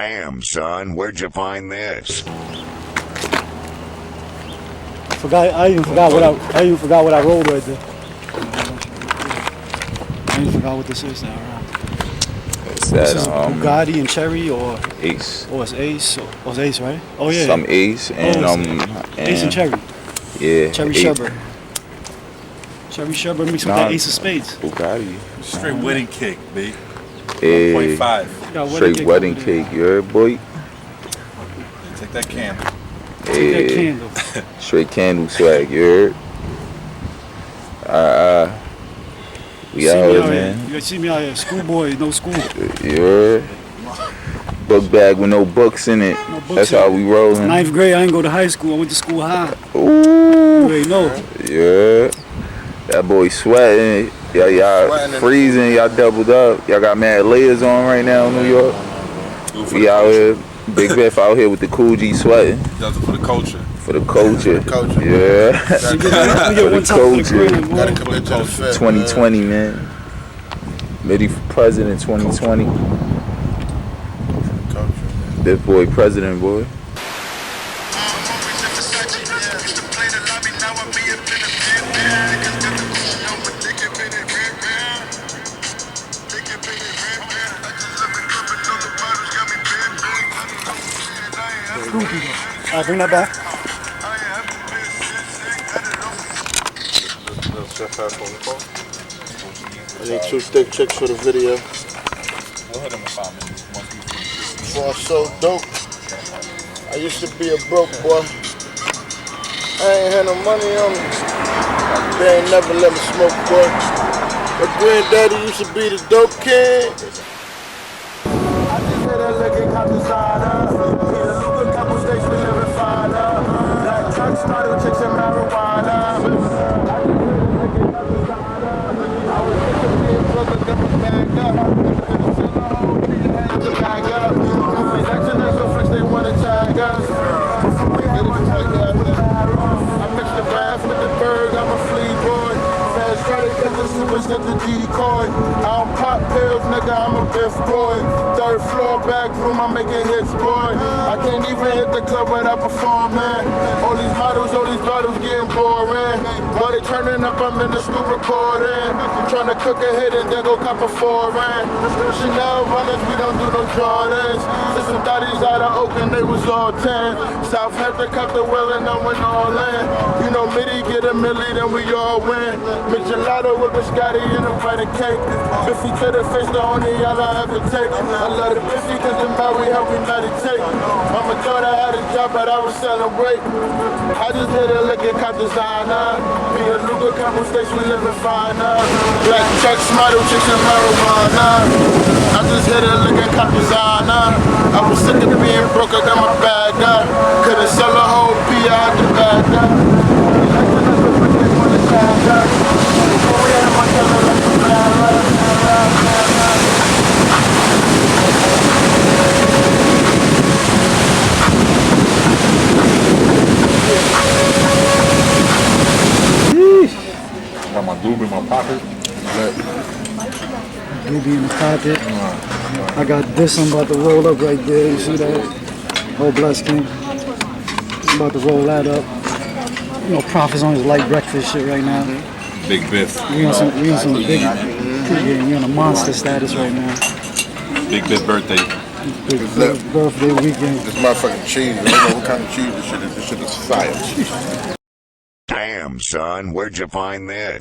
Damn, son, where'd you find this? I even forgot what I rolled right there. I even forgot what this is now. It's This that is Bugatti and Cherry or Ace. Oh, it's Ace. Oh, it's Ace, right? Oh yeah. Some Ace and Ace and Cherry. Yeah. Cherry Sherbert. Cherry Sherbert mixed with that Ace of Spades. Bugatti. Straight wedding cake, B. Yeah. 1.5. Straight wedding cake, you heard, boy? Take that candle. Take that candle. Straight candle swag, you heard? We out here, man. You see me out here, schoolboy, no school. You heard? Book bag with no books in it. No books. That's how we rolling. 9th grade, I didn't go to high school. I went to school high. Ooh. You already know. Yeah. That boy sweating. Y'all freezing. Y'all doubled up. Y'all got mad layers on right now in New York. We out here. Big Biff out here with the Cool G sweating. Does it for the culture. For the culture. Yeah. For the culture. Gotta commit to the fit. 2020, man. Midi for president 2020. Biff boy president, boy. Alright, bring that back. I need 2 thick chicks for the video. We'll hit him in 5 minutes. Before I so dope, I used to be a broke boy. I ain't had no money on me. They ain't never let me smoke, boy. My granddaddy used to be the dope king. I just hit a lick and cop designer. Hit a loop, a couple states, we live in finer. Black trucks, model chicks, and marijuana. I just hit a lick and cop designer. I was sick of being broke, I got my bag up. Couldn't sell a whole beat, had to bag up. Movies action, they so fresh, they wanna tag us. We get it together. I mixed the bath with the berg, I'm a flea boy. Fast Friday, get the super, set the decoy. I don't pop pills, nigga, I'm a Biff boy. 3rd floor, back room, I'm making hits, boy. I can't even hit the club without performing. All these models, all these bottles getting boring. While they turning up, I'm in the school recording. Trying to cook a hit and then go cop a foreign. Chanel runners, we don't do no Jordans. There's some daddies out of Oakland, they was all 10. Southampton cut the wheel and I went all in. You know, Midi get a milli, then we all win. Margiela with biscotti and a bite of cake. Biffy to the face, the only y'all I ever take. I love the Biffy cause the Maui help me meditate. Mama thought I had a job, but I was selling weight. I just hit a lick and cop designer. Me and Luca, couple states, we live in finer. Black trucks, model chicks, and marijuana. I just hit a lick and cop designer. I was sick of being broke, I got my bag up. Couldn't sell a whole pea, I had to bag up. Got my doobie in my pocket. Doobie in the pocket. I got this, I'm about to roll up right there. You see that? Oh, bless King. I'm about to roll that up. You know, Prophet's on his light breakfast shit right now. Big Biff. We on some big, we on a monster status right now. Big Biff birthday. Big birthday weekend. This motherfucking cheese, I don't know what kind of cheese this shit is. This shit is fire. Damn, son, where'd you find this?